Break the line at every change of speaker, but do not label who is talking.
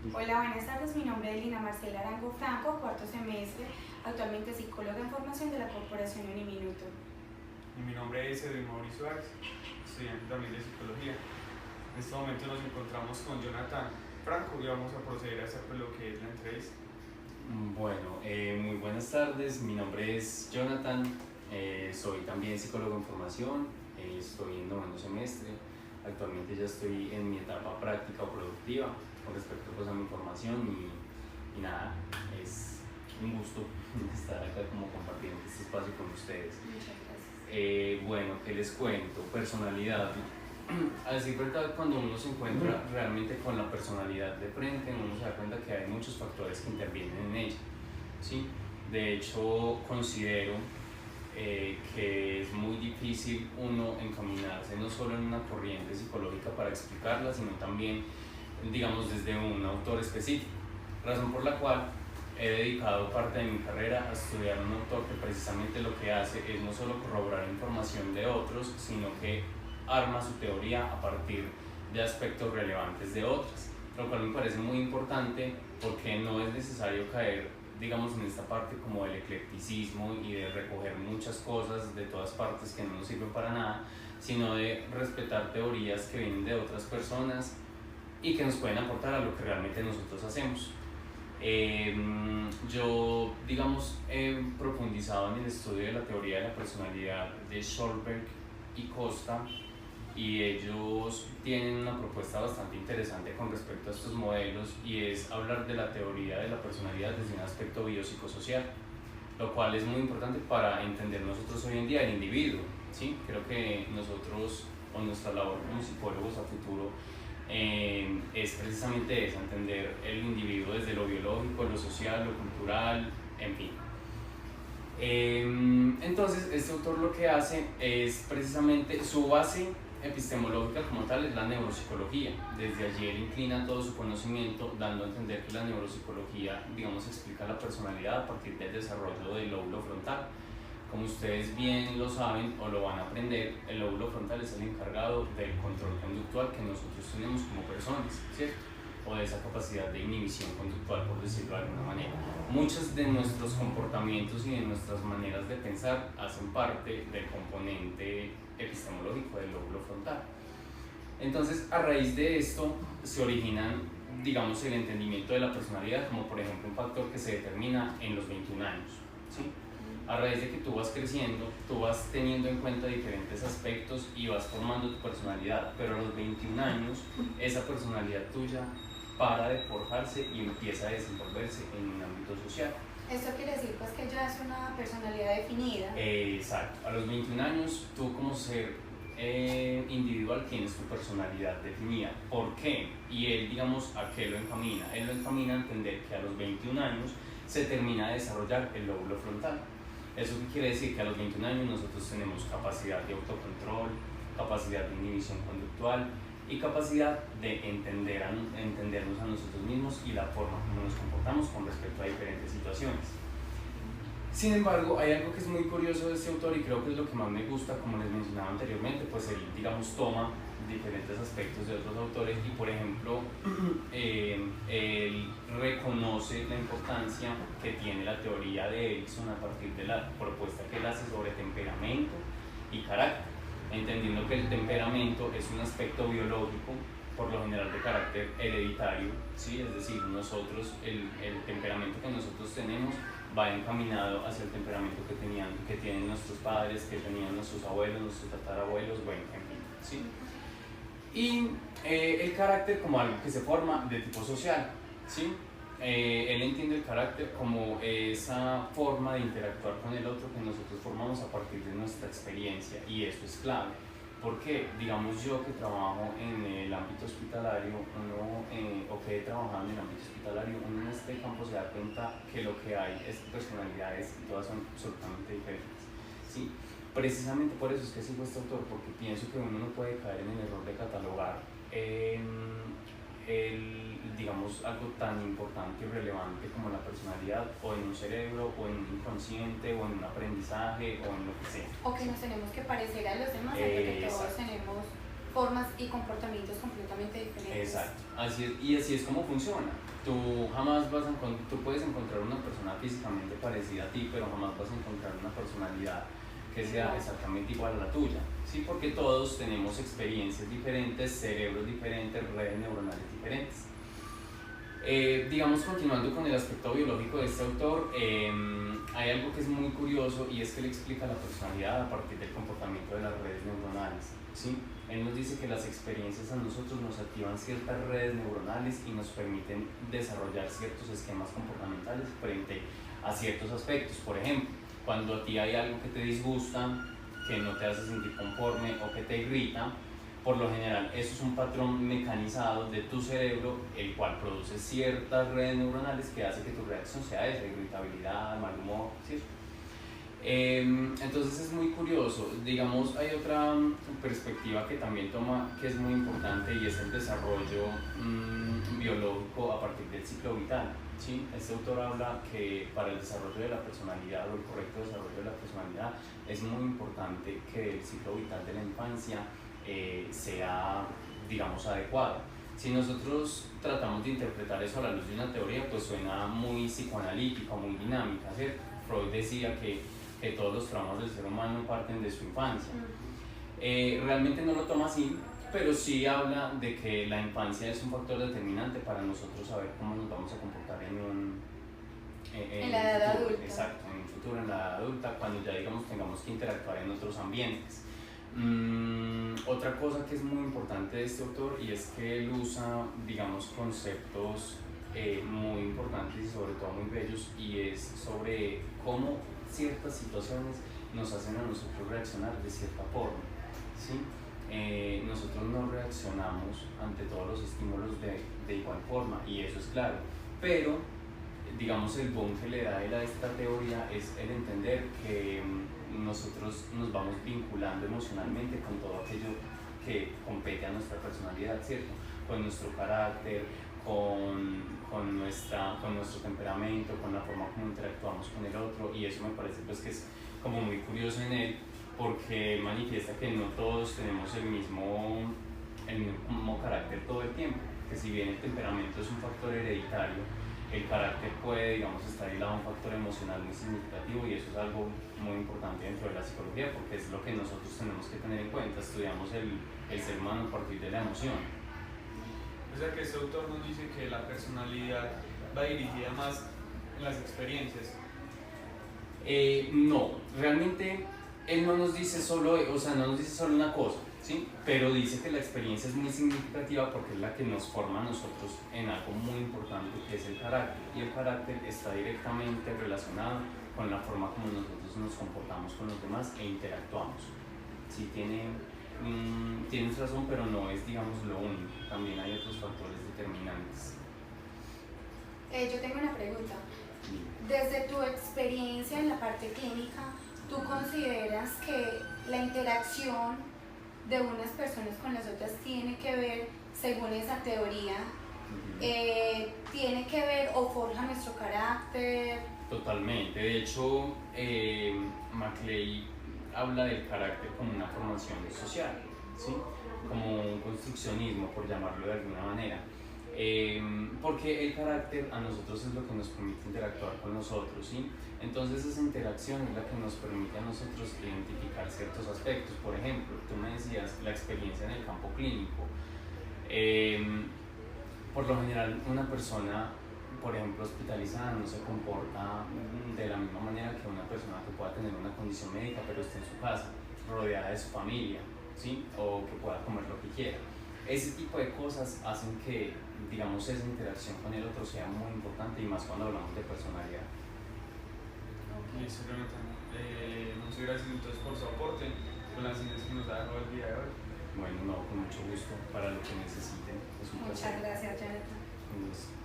Hola, buenas tardes. Mi nombre es Lina Marcela Arango Franco, cuarto semestre, actualmente psicóloga en formación de la Corporación Uniminuto.
Y mi nombre es Edwin Mauricio Suárez, estudiante también de psicología. En este momento nos encontramos con Jonathan Franco y vamos a proceder a hacer pues lo que es la entrevista.
Bueno, muy buenas tardes. Mi nombre es Jonathan, soy también psicólogo en formación, estoy en noveno semestre. Actualmente ya estoy en mi etapa práctica o productiva con respecto pues, a mi formación y nada, es un gusto estar acá como compartiendo este espacio con ustedes.
Muchas gracias.
Bueno, ¿qué les cuento? Personalidad. A decir verdad, cuando uno se encuentra realmente con la personalidad de frente, uno se da cuenta que hay muchos factores que intervienen en ella, ¿sí? De hecho, considero que es muy difícil uno encaminarse no solo en una corriente psicológica para explicarla, sino también, digamos, desde un autor específico, razón por la cual he dedicado parte de mi carrera a estudiar un autor que precisamente lo que hace es no solo corroborar información de otros, sino que arma su teoría a partir de aspectos relevantes de otras, lo cual me parece muy importante porque no es necesario caer, digamos, en esta parte como del eclecticismo y de recoger muchas cosas de todas partes que no nos sirven para nada, sino de respetar teorías que vienen de otras personas y que nos pueden aportar a lo que realmente nosotros hacemos. Yo, digamos, he profundizado en el estudio de la teoría de la personalidad de Schoenberg y Costa, y ellos tienen una propuesta bastante interesante con respecto a estos modelos, y es hablar de la teoría de la personalidad desde un aspecto biopsicosocial, lo cual es muy importante para entender nosotros hoy en día el individuo, ¿sí? Creo que nosotros, o nuestra labor como psicólogos a futuro, es precisamente eso, entender el individuo desde lo biológico, lo social, lo cultural, en fin. Entonces, este autor lo que hace es precisamente su base epistemológica como tal es la neuropsicología. Desde allí él inclina todo su conocimiento, dando a entender que la neuropsicología, digamos, explica la personalidad a partir del desarrollo del lóbulo frontal. Como ustedes bien lo saben o lo van a aprender, el lóbulo frontal es el encargado del control conductual que nosotros tenemos como personas, ¿cierto? O de esa capacidad de inhibición conductual, por decirlo de alguna manera. Muchos de nuestros comportamientos y de nuestras maneras de pensar hacen parte del componente epistemológico del lóbulo frontal. Entonces, a raíz de esto se originan, digamos, el entendimiento de la personalidad, como por ejemplo un factor que se determina en los 21 años, ¿sí? A raíz de que tú vas creciendo, tú vas teniendo en cuenta diferentes aspectos y vas formando tu personalidad, pero a los 21 años esa personalidad tuya para de forjarse y empieza a desenvolverse en un ámbito social.
Esto quiere decir pues que ya es una personalidad definida.
Exacto, a los 21 años tú como ser individual tienes tu personalidad definida. ¿Por qué? Y él, digamos, ¿a qué lo encamina? Él lo encamina a entender que a los 21 años se termina de desarrollar el lóbulo frontal. ¿Eso qué quiere decir? Que a los 21 años nosotros tenemos capacidad de autocontrol, capacidad de inhibición conductual y capacidad de entendernos a nosotros mismos y la forma como nos comportamos con respecto a diferentes situaciones. Sin embargo, hay algo que es muy curioso de este autor y creo que es lo que más me gusta, como les mencionaba anteriormente, pues él, digamos, toma diferentes aspectos de otros autores y, por ejemplo, él reconoce la importancia que tiene la teoría de Erikson a partir de la propuesta que él hace sobre temperamento y carácter, entendiendo que el temperamento es un aspecto biológico, por lo general de carácter hereditario, ¿sí? Es decir, nosotros, el temperamento que nosotros tenemos va encaminado hacia el temperamento que tienen nuestros padres, que tenían nuestros abuelos, nuestros tatarabuelos, bueno, en fin, ¿sí? Y el carácter como algo que se forma de tipo social, ¿sí? Él entiende el carácter como esa forma de interactuar con el otro que nosotros formamos a partir de nuestra experiencia, y esto es clave. Porque, digamos, yo que trabajo en el ámbito hospitalario, o que he trabajado en el ámbito hospitalario, uno en este campo se da cuenta que lo que hay es personalidades y todas son absolutamente diferentes, ¿sí? Precisamente por eso es que sigo este autor, porque pienso que uno no puede caer en el error de catalogar digamos, algo tan importante y relevante como la personalidad, o en un cerebro, o en un inconsciente, o en un aprendizaje, o en lo que sea.
O que nos tenemos que parecer a los demás, porque todos tenemos formas y comportamientos completamente diferentes.
Exacto, así es, y así es como funciona. Tú puedes encontrar una persona físicamente parecida a ti, pero jamás vas a encontrar una personalidad que sea exactamente igual a la tuya, ¿sí? Porque todos tenemos experiencias diferentes, cerebros diferentes, redes neuronales diferentes. Digamos, continuando con el aspecto biológico de este autor, hay algo que es muy curioso y es que él explica la personalidad a partir del comportamiento de las redes neuronales, ¿sí? Él nos dice que las experiencias a nosotros nos activan ciertas redes neuronales y nos permiten desarrollar ciertos esquemas comportamentales frente a ciertos aspectos. Por ejemplo, cuando a ti hay algo que te disgusta, que no te hace sentir conforme o que te irrita, por lo general eso es un patrón mecanizado de tu cerebro, el cual produce ciertas redes neuronales que hace que tu reacción sea esa, irritabilidad, mal humor, ¿cierto? Entonces es muy curioso. Digamos, hay otra perspectiva que también toma, que es muy importante, y es el desarrollo biológico a partir del ciclo vital, ¿sí? Este autor habla que para el desarrollo de la personalidad o el correcto desarrollo de la personalidad es muy importante que el ciclo vital de la infancia sea, digamos, adecuado. Si nosotros tratamos de interpretar eso a la luz de una teoría, pues suena muy psicoanalítica, muy dinámica, ¿cierto? Freud decía que todos los traumas del ser humano parten de su infancia. Realmente no lo toma así, pero sí habla de que la infancia es un factor determinante para nosotros saber cómo nos vamos a comportar
en la edad adulta.
Exacto, en un futuro, en la edad adulta, cuando ya, digamos, tengamos que interactuar en otros ambientes. Otra cosa que es muy importante de este autor, y es que él usa, digamos, conceptos muy importantes y sobre todo muy bellos, y es sobre cómo ciertas situaciones nos hacen a nosotros reaccionar de cierta forma, ¿sí? Nosotros no reaccionamos ante todos los estímulos de igual forma, y eso es claro, pero digamos el boom que le da él a esta teoría es el entender que nosotros nos vamos vinculando emocionalmente con todo aquello que compete a nuestra personalidad, ¿cierto? Con nuestro carácter, con nuestro temperamento, con la forma como interactuamos con el otro, y eso me parece pues que es como muy curioso en él, porque manifiesta que no todos tenemos el mismo carácter todo el tiempo, que si bien el temperamento es un factor hereditario, el carácter puede, digamos, estar aislado a un factor emocional muy significativo, y eso es algo muy importante dentro de la psicología, porque es lo que nosotros tenemos que tener en cuenta. Estudiamos el ser humano a partir de la emoción.
O sea que este autor nos dice que la personalidad va dirigida más en las experiencias.
No, realmente él no nos dice solo, no nos dice solo una cosa, ¿sí? Pero dice que la experiencia es muy significativa porque es la que nos forma a nosotros en algo muy importante, que es el carácter, y el carácter está directamente relacionado con la forma como nosotros nos comportamos con los demás e interactuamos. Sí, tienes razón, pero no es, digamos, lo único, también hay otros factores determinantes.
Yo tengo una pregunta. Desde tu experiencia en la parte clínica, ¿tú consideras que la interacción de unas personas con las otras tiene que ver, según esa teoría, tiene que ver o forja nuestro carácter?
Totalmente. De hecho, Maclay habla del carácter como una formación social, ¿sí? Como un construccionismo, por llamarlo de alguna manera. Porque el carácter a nosotros es lo que nos permite interactuar con nosotros, ¿sí? Entonces esa interacción es la que nos permite a nosotros identificar ciertos aspectos. Por ejemplo, tú me decías la experiencia en el campo clínico. Por lo general, una persona, por ejemplo, hospitalizada no se comporta de la misma manera que una persona que pueda tener una condición médica pero esté en su casa, rodeada de su familia, ¿sí? O que pueda comer lo que quiera. Ese tipo de cosas hacen que, digamos, esa interacción con el otro sea muy importante, y más cuando hablamos de personalidad.
Listo, Jonathan. Muchas gracias entonces por su aporte con las ideas que nos ha dado el día de hoy.
Bueno, no, con mucho gusto, para lo que necesiten. Es un placer.
Muchas gracias, Jonathan.
Un gusto.